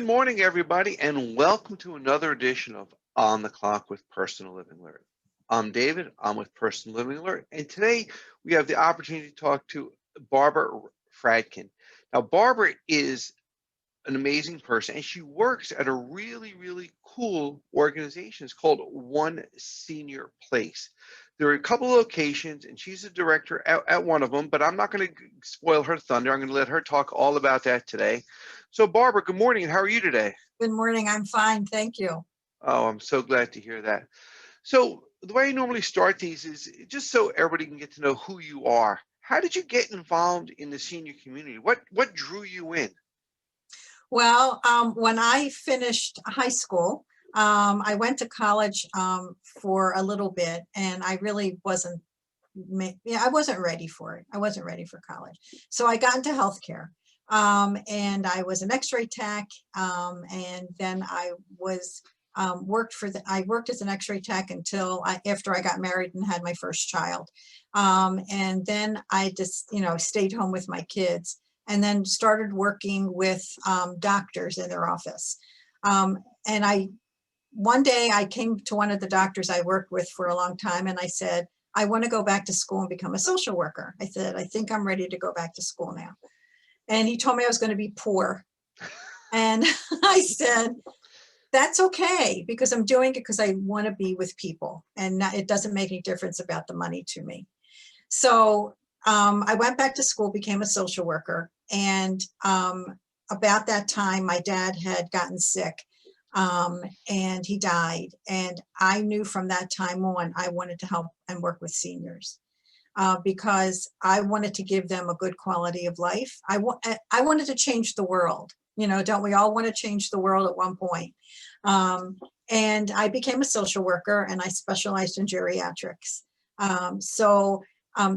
morning, everybody, and welcome to another edition of On the Clock with Personal Living Alert. I'm David. I'm with Personal Living Alert, and today we have the opportunity to talk to Barbara Fradkin. Now, Barbara is an amazing person, and she works at a really cool organization. It's called One Senior Place. There are a couple of locations, and she's a director at one of them, but I'm not going to spoil her thunder. I'm going to let her talk all about that today. So, Barbara, good morning, and how are you today? Good morning. I'm fine. Thank you. Oh, I'm so glad to hear that. So, the way I normally start these is just so everybody can get to know who you are. How did you get involved in the senior community? What drew you in? Well, when I finished high school, I went to college for a little bit, and I really wasn't. I wasn't ready for it. I wasn't ready for college, so I got into healthcare, and I was an X-ray tech, and then I was I worked as an X-ray tech until after I got married and had my first child, and then I just stayed home with my kids. And then started working with doctors in their office. And one day I came to one of the doctors I worked with for a long time, and I said, I want to go back to school and become a social worker. I said, I think I'm ready to go back to school now. And he told me I was going to be poor. And I said, that's okay, because I'm doing it because I want to be with people, and it doesn't make any difference about the money to me. So I went back to school, became a social worker. And about that time, my dad had gotten sick, and he died. And I knew from that time on, I wanted to help and work with seniors because I wanted to give them a good quality of life. I wanted to change the world. Don't we all want to change the world at one point? And I became a social worker, and I specialized in geriatrics.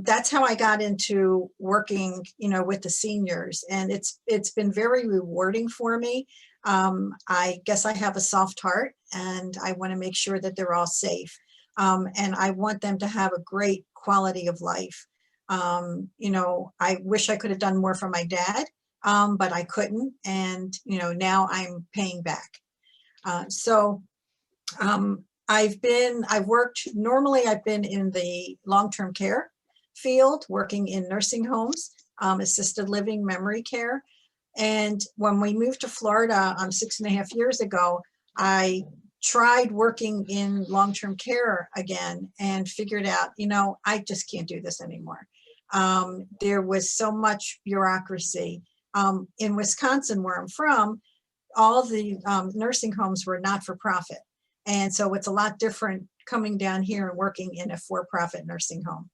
That's how I got into working, with the seniors, and it's been very rewarding for me. I guess I have a soft heart, and I want to make sure that they're all safe, and I want them to have a great quality of life. I wish I could have done more for my dad, but I couldn't, and now I'm paying back. I've been in the long-term care field, working in nursing homes, assisted living, memory care. And when we moved to Florida 6.5 years ago, I tried working in long-term care again and figured out, I just can't do this anymore. There was so much bureaucracy. In Wisconsin, where I'm from, all the nursing homes were not-for-profit. And so it's a lot different coming down here and working in a for-profit nursing home.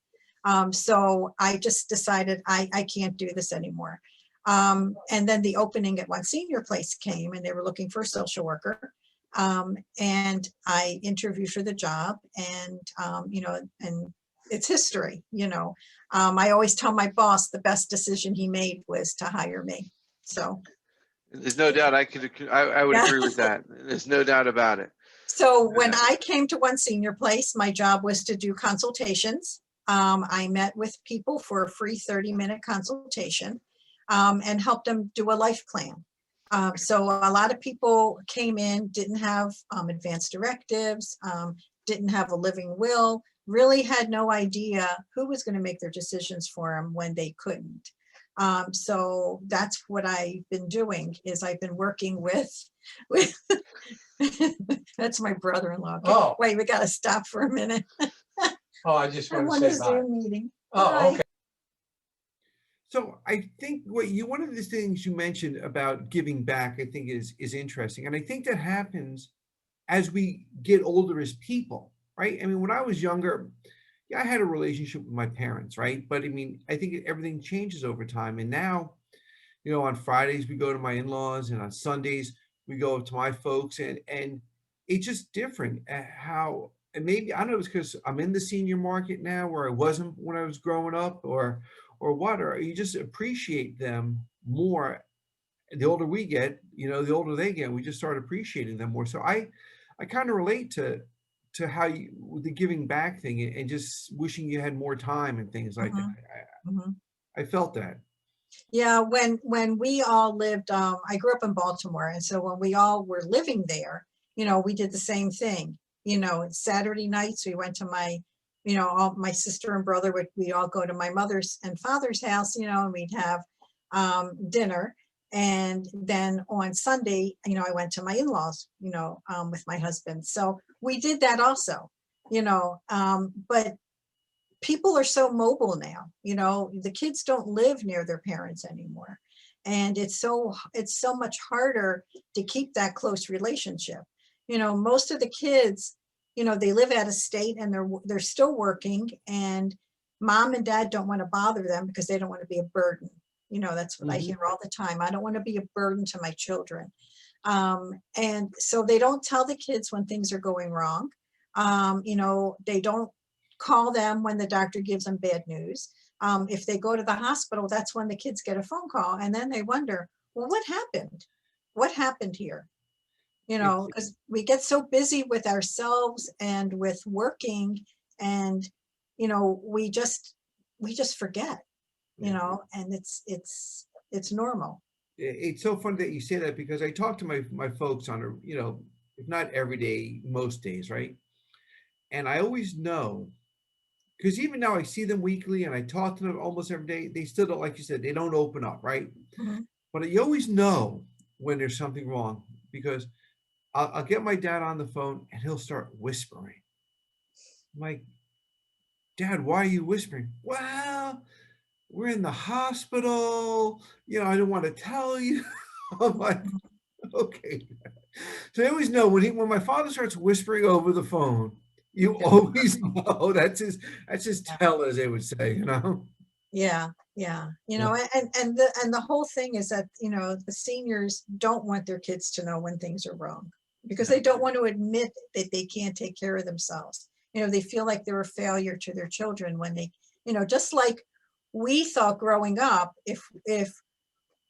So I just decided I can't do this anymore. And then the opening at One Senior Place came, and they were looking for a social worker. And I interviewed for the job, and, and it's history, I always tell my boss the best decision he made was to hire me. So there's no doubt I would agree with that. There's no doubt about it. So when I came to One Senior Place, my job was to do consultations. I met with people for a free 30-minute consultation and helped them do a life plan. So a lot of people came in, didn't have advance directives, didn't have a living will, really had no idea who was going to make their decisions for them when they couldn't. So that's what I've been doing, is I've been working with that's my brother-in-law. Okay. Oh. Wait, we got to stop for a minute. Oh, I just want I'm to on a say bye. Zoom meeting. Oh, Bye. okay. So I think one of the things you mentioned about giving back, I think is interesting. And I think that happens as we get older as people, right? I mean, when I was younger, yeah, I had a relationship with my parents, right? But I mean, I think everything changes over time. And now, on Fridays we go to my in-laws, and on Sundays we go to my folks, and it's just different how, and maybe, I don't know, it's because I'm in the senior market now where I wasn't when I was growing up, or you just appreciate them more. The older we get, the older they get, we just start appreciating them more. So I kind of relate to how the giving back thing, and just wishing you had more time and things like that. I felt that. Yeah, when we all lived, I grew up in Baltimore, and so when we all were living there, we did the same thing. Saturday nights we went to all my sister and brother we all go to my mother's and father's house, and we'd have dinner. And then on Sunday, I went to my in-laws, with my husband. So we did that also, but people are so mobile now, the kids don't live near their parents anymore. And it's so much harder to keep that close relationship. Most of the kids, they live out of state and they're still working, and mom and dad don't want to bother them because they don't want to be a burden. That's what I hear all the time. I don't want to be a burden to my children. And so they don't tell the kids when things are going wrong. They don't call them when the doctor gives them bad news. If they go to the hospital, that's when the kids get a phone call, and then they wonder, well, what happened? What happened here? It's Because we get so busy with ourselves and with working, and we just forget, and it's normal. it's so funny that you say that, because I talk to my folks on a, if not every day, most days, right? And I always know, because even now I see them weekly and I talk to them almost every day, they still don't, like you said, they don't open up, right? Mhm. But you always know when there's something wrong, because I'll get my dad on the phone and he'll start whispering. I'm like, Dad, why are you whispering? Well, we're in the hospital. I don't want to tell you. I'm like, okay. So I always know when my father starts whispering over the phone, you always know that's his tell, as they would say. Yeah, yeah. Yeah. And the whole thing is that, the seniors don't want their kids to know when things are wrong, because No. they don't want to admit that they can't take care of themselves. They feel like they're a failure to their children when just like we thought growing up, if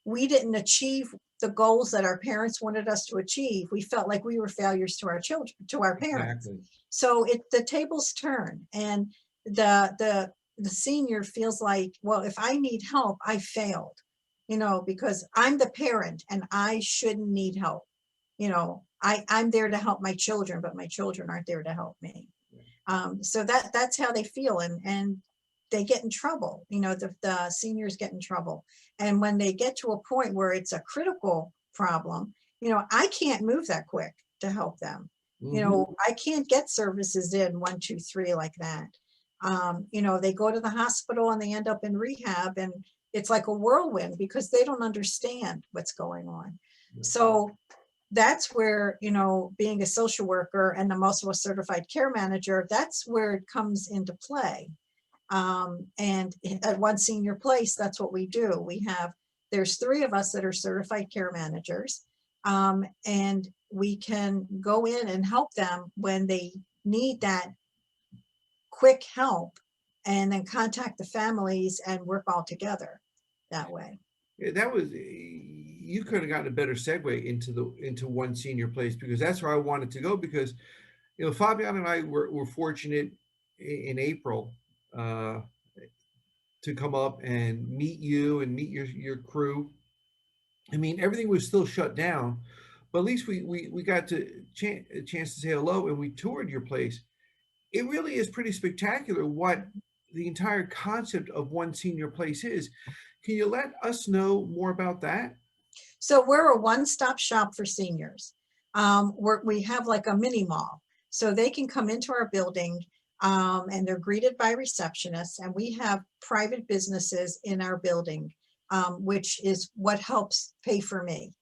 we didn't achieve the goals that our parents wanted us to achieve, we felt like we were failures to our children, to our parents. Exactly. So the tables turn, and the senior feels like, well, if I need help, I failed, because I'm the parent and I shouldn't need help. I'm there to help my children, but my children aren't there to help me. So that's how they feel, and they get in trouble. The seniors get in trouble, and when they get to a point where it's a critical problem, I can't move that quick to help them. Mhm. I can't get services in 1, 2, 3 like that. They go to the hospital and they end up in rehab, and it's like a whirlwind because they don't understand what's going on. So that's where, being a social worker, and I'm also a certified care manager, that's where it comes into play. And at One Senior Place, that's what we do. There's 3 of us that are certified care managers. And we can go in and help them when they need that quick help, and then contact the families and work all together that way. Yeah, that was, you could have gotten a better segue into One Senior Place, because that's where I wanted to go, because Fabian and I were fortunate in April uh, to come up and meet you and meet your crew. I mean, everything was still shut down, but at least we got a chance to say hello, and we toured your place. It really is pretty spectacular what the entire concept of One Senior Place is. Can you let us know more about that? So we're a one-stop shop for seniors. We have like a mini mall, so they can come into our building, and they're greeted by receptionists, and we have private businesses in our building, which is what helps pay for me.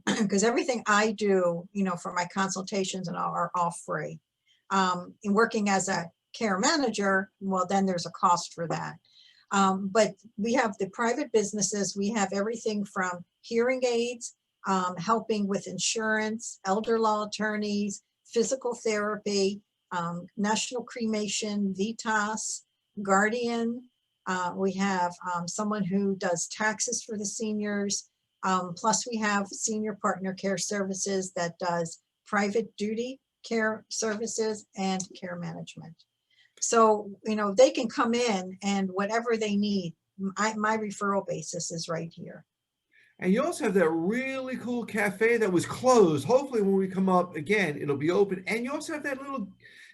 Because everything I do, for my consultations and all are all free. In working as a care manager, well, then there's a cost for that. But we have the private businesses. We have everything from hearing aids, helping with insurance, elder law attorneys, physical therapy, national cremation, VITAS, guardian. We have someone who does taxes for the seniors. Plus we have senior partner care services that does private duty care services and care management. So, they can come in and whatever they need, my referral basis is right here. And you also have that really cool cafe that was closed. Hopefully, when we come up again, it'll be open. And you also have that little,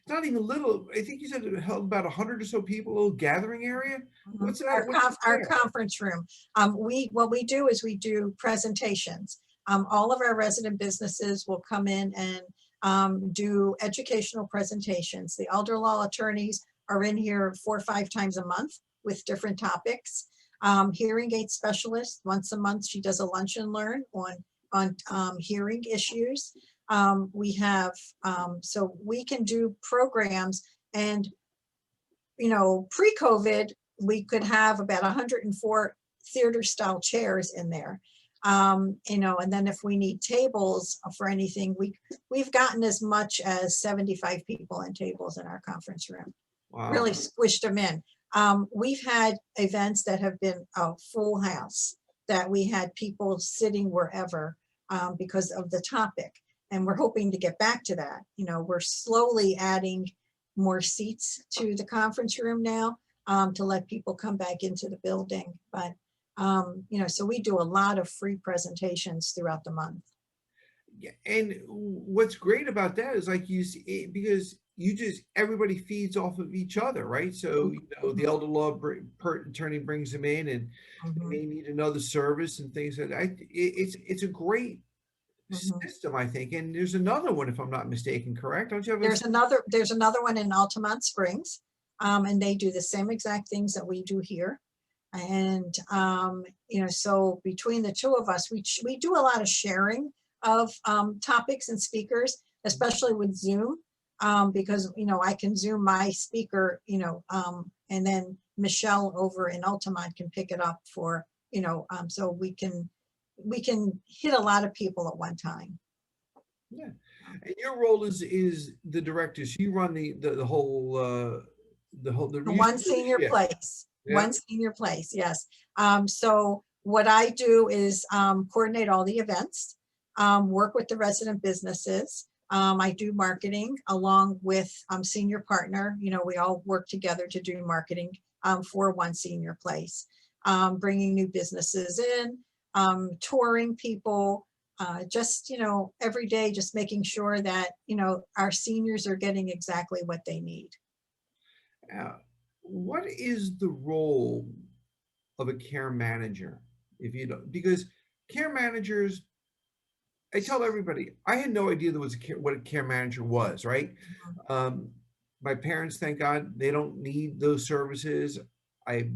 it's not even little, I think you said it held about 100 or so people, a little gathering area. Mhm. What's that? What's Our there? conference room. What we do is we do presentations. All of our resident businesses will come in and do educational presentations. The elder law attorneys are in here 4 or 5 times a month with different topics. Hearing aid specialist, once a month, she does a lunch and learn on hearing issues. We have, so we can do programs, and pre-COVID, we could have about 104 theater style chairs in there. And then if we need tables for anything, we've gotten as much as 75 people in tables in our conference room. Wow. Really squished them in. We've had events that have been a full house, that we had people sitting wherever because of the topic. And we're hoping to get back to that. We're slowly adding more seats to the conference room now to let people come back into the building. But, so we do a lot of free presentations throughout the month. Yeah, and what's great about that is, like you see, because everybody feeds off of each other, right? So the elder law attorney brings them in, and they may need another service and things like that. It's a great system, I think. And there's another one, if I'm not mistaken, correct? Don't you have There's another one in Altamont Springs, and they do the same exact things that we do here. And so between the two of us, we do a lot of sharing of topics and speakers, especially with Zoom, because I can Zoom my speaker, and then Michelle over in Altamont can pick it up for so we can hit a lot of people at one time. Yeah, and your role is the director. So you run the whole One senior place. Yeah. One senior place, yes. So what I do is coordinate all the events, work with the resident businesses. I do marketing along with senior partner. We all work together to do marketing for One Senior Place, bringing new businesses in, touring people, just, every day, just making sure that, our seniors are getting exactly what they need. What is the role of a care manager? If you don't, because care managers, I tell everybody, I had no idea there was what a care manager was, right? My parents, thank God, they don't need those services. I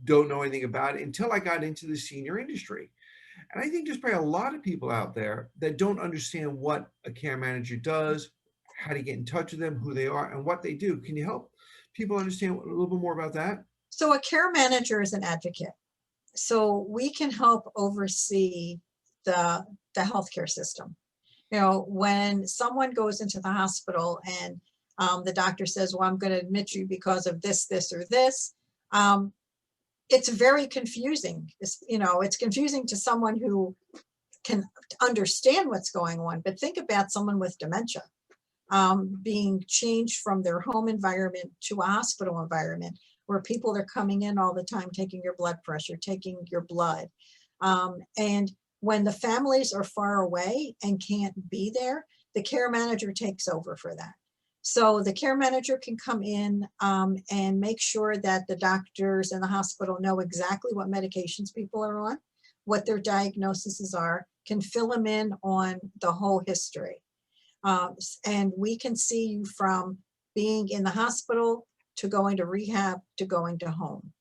don't know anything about it until I got into the senior industry. And I think there's probably a lot of people out there that don't understand what a care manager does, how to get in touch with them, who they are, and what they do. Can you help people understand a little bit more about that? So a care manager is an advocate. So we can help oversee the healthcare system. When someone goes into the hospital and the doctor says, well, I'm going to admit you because of this, this, or this, it's very confusing. It's confusing to someone who can understand what's going on, but think about someone with dementia being changed from their home environment to a hospital environment where people are coming in all the time, taking your blood pressure, taking your blood. And when the families are far away and can't be there, the care manager takes over for that. So the care manager can come in and make sure that the doctors in the hospital know exactly what medications people are on, what their diagnoses are, can fill them in on the whole history. And we can see you from being in the hospital to going to rehab to going to home,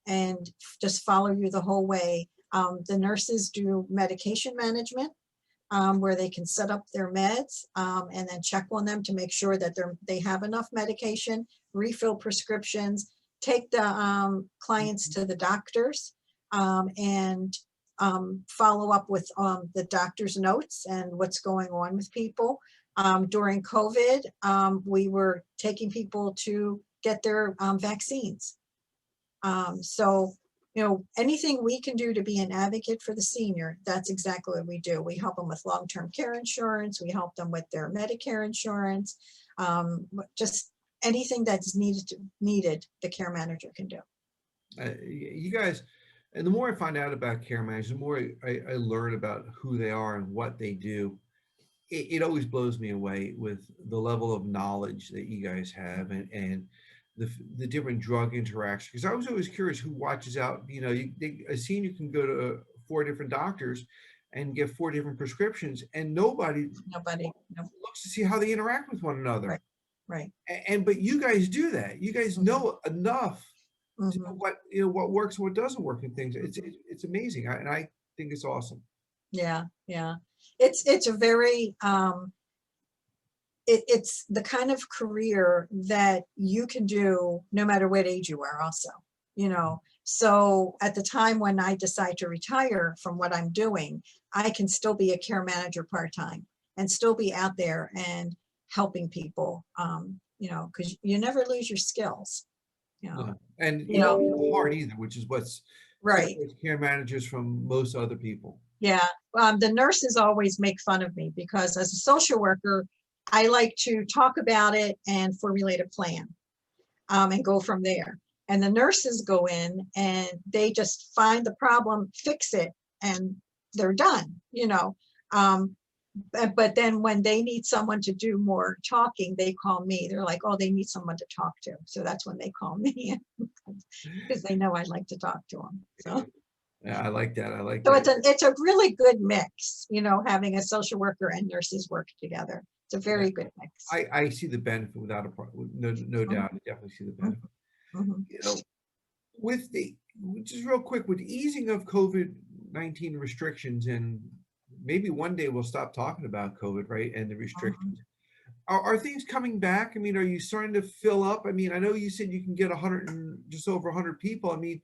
and just follow you the whole way. The nurses do medication management, where they can set up their meds and then check on them to make sure that they have enough medication, refill prescriptions, take the clients to the doctors, and follow up with the doctor's notes and what's going on with people. During COVID, we were taking people to get their vaccines. So, anything we can do to be an advocate for the senior, that's exactly what we do. We help them with long-term care insurance. We help them with their Medicare insurance. Just anything that's needed, the care manager can do. You guys, and the more I find out about care managers, the more I learn about who they are and what they do. It always blows me away with the level of knowledge that you guys have, and the different drug interactions. Because I was always curious who watches out. A senior can go to four different doctors and get four different prescriptions, and nobody Nobody, no, looks to see how they interact with one right, another. right. And but you guys do that. You guys Mhm, know enough to know mhm. what works and what doesn't work and things. It's amazing, and I think it's awesome. Yeah, yeah. It's a very it's the kind of career that you can do no matter what age you are also, you know. So at the time when I decide to retire from what I'm doing, I can still be a care manager part-time and still be out there and helping people, you know, because you never lose your skills, you know, No, and you you don't know, have heart either, which is what's right. separates care managers from most other people. Yeah, the nurses always make fun of me because as a social worker, I like to talk about it and formulate a plan, and go from there. And the nurses go in and they just find the problem, fix it, and they're done, you know. Um, but then when they need someone to do more talking, they call me. They're like, oh, they need someone to talk to. So that's when they call me because they know I like to talk to them. So. Yeah, I like that. I like So that. it's a really good mix, you know, having a social worker and nurses work together. It's a Yeah, very good mix. I see the benefit without a no Mhm, doubt. I definitely see the mhm, benefit. mhm, You know, with the just real quick with the easing of COVID-19 restrictions, and maybe one day we'll stop talking about COVID, right? And the mhm. restrictions. Are things coming back? I mean, are you starting to fill up? I mean, I know you said you can get 100 and just over 100 people. I mean,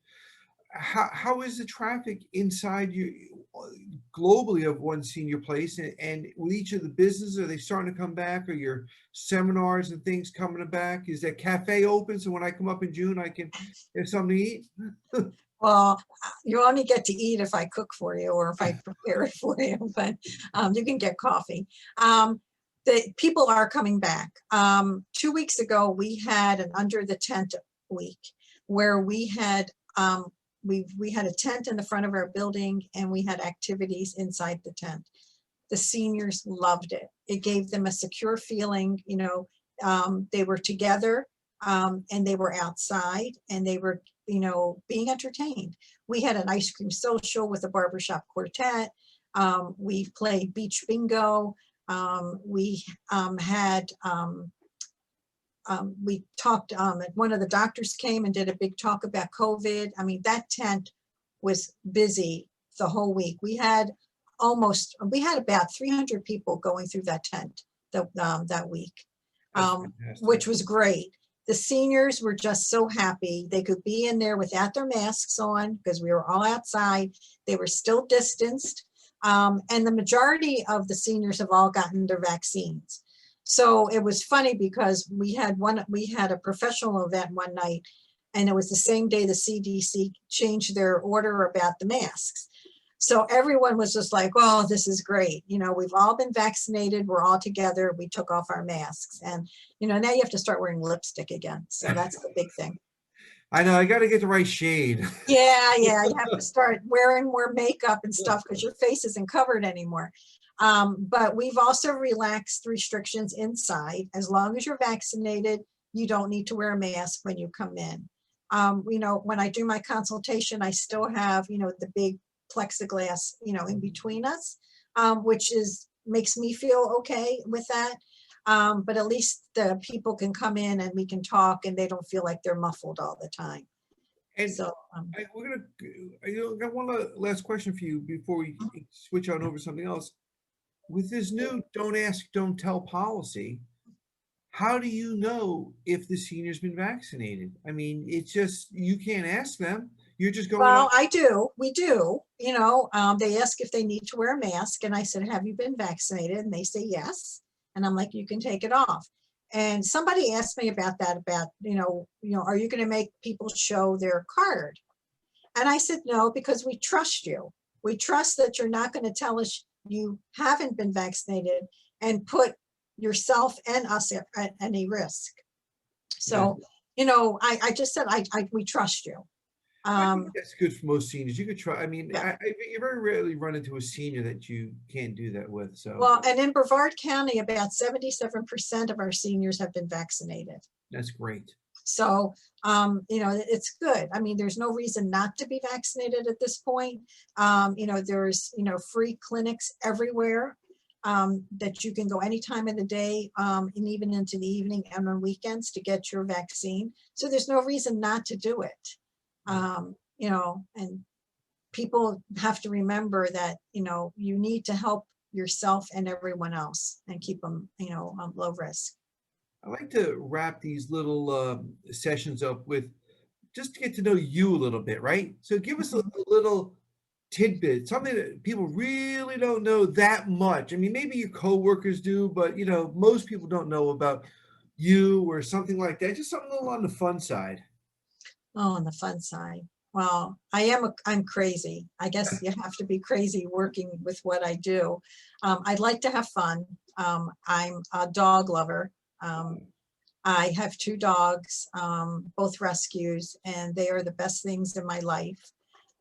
how is the traffic inside you globally of one senior place, and with each of the businesses, are they starting to come back? Are your seminars and things coming back? Is that cafe open so when I come up in June I can have something to eat? Well, you only get to eat if I cook for you or if I prepare it for you, but you can get coffee. The people are coming back. 2 weeks ago, we had an under the tent week where we had we had a tent in the front of our building and we had activities inside the tent. The seniors loved it. It gave them a secure feeling, you know, they were together, and they were outside and they were, you know, being entertained. We had an ice cream social with a barbershop quartet. We played beach bingo. We had, we talked, one of the doctors came and did a big talk about COVID. I mean, that tent was busy the whole week. We had about 300 people going through that tent that week, That's which fantastic. was great. The seniors were just so happy. They could be in there without their masks on because we were all outside. They were still distanced. And the majority of the seniors have all gotten their vaccines. So it was funny because we had a professional event one night and it was the same day the CDC changed their order about the masks. So everyone was just like, oh, this is great. You know, we've all been vaccinated. We're all together. We took off our masks. And, you know, now you have to start wearing lipstick again. So that's the big thing. I know I got to get the right shade. Yeah, yeah. You have to start wearing more makeup and stuff because your face isn't covered anymore. But we've also relaxed restrictions inside. As long as you're vaccinated, you don't need to wear a mask when you come in. You know, when I do my consultation, I still have, you know, the big plexiglass, you know, in between us, which makes me feel okay with that. But at least the people can come in and we can talk and they don't feel like they're muffled all the time. And So, we're gonna. Got one last question for you before we switch on over to something else. With this new "don't ask, don't tell" policy, how do you know if the senior's been vaccinated? I mean, it's just you can't ask them. You're just going on. well, I do. We do. You know, they ask if they need to wear a mask, and I said, "Have you been vaccinated?" And they say yes. And I'm like, "You can take it off." And somebody asked me about that. About are you going to make people show their card? And I said, "No, because we trust you. We trust that you're not going to tell us you haven't been vaccinated and put yourself and us at any risk." Yeah. So, you know, I just said, we trust you. I Um, think that's good for most seniors. You could try, I mean, yeah. you very rarely run into a senior that you can't do that with, so Well, and in Brevard County, about 77% of our seniors have been vaccinated. that's great. So, it's good. I mean, there's no reason not to be vaccinated at this point. There's, free clinics everywhere that you can go any time of the day, and even into the evening and on weekends to get your vaccine. So there's no reason not to do it. And people have to remember that, you need to help yourself and everyone else and keep them, on low risk. I like to wrap these little sessions up with just to get to know you a little bit, right? So give us a little tidbit, something that people really don't know that much. I mean, maybe your coworkers do, but most people don't know about you or something like that. Just something a little on the fun side. Oh, on the fun side. Well, I'm crazy. I guess you have to be crazy working with what I do. I'd like to have fun. I'm a dog lover. I have 2 dogs, both rescues, and they are the best things in my life.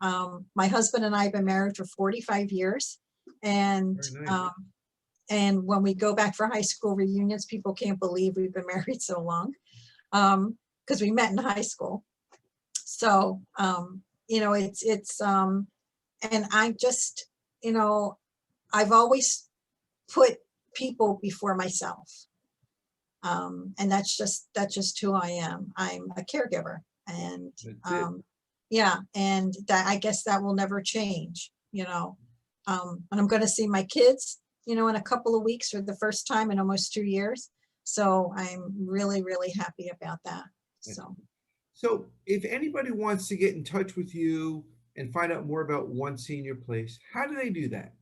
My husband and I have been married for 45 years. And Very nice. when we go back for high school reunions, people can't believe we've been married so long, because we met in high school. So, and I just, I've always put people before myself. And that's just who I am. I'm a caregiver, and That's it. yeah, and that, I guess that will never change, and I'm going to see my kids, in a couple of weeks for the first time in almost 2 years. So I'm really, really happy about that. So. So if anybody wants to get in touch with you and find out more about One Senior Place, how do they do that?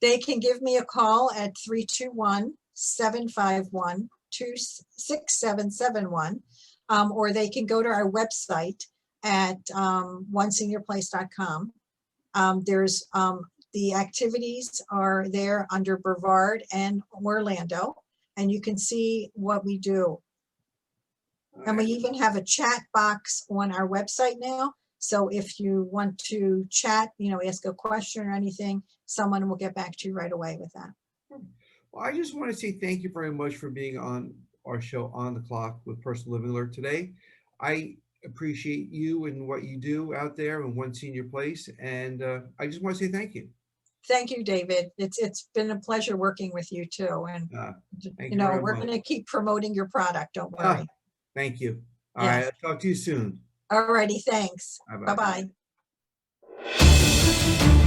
They can give me a call at 321-751-6771, or they can go to our website at oneseniorplace.com. There's the activities are there under Brevard and Orlando, and you can see what we do. And we even have a chat box on our website now. So if you want to chat, ask a question or anything, someone will get back to you right away with that. Well, I just want to say thank you very much for being on our show On the Clock with Personal Living Alert today. I appreciate you and what you do out there in One Senior Place, and I just want to say thank you. Thank you, David. It's been a pleasure working with you too. And Thank you very we're much. going to keep promoting your product. Don't worry. Thank you. All Yes. right, I'll talk to you soon. All righty. Thanks. Bye-bye. Bye-bye.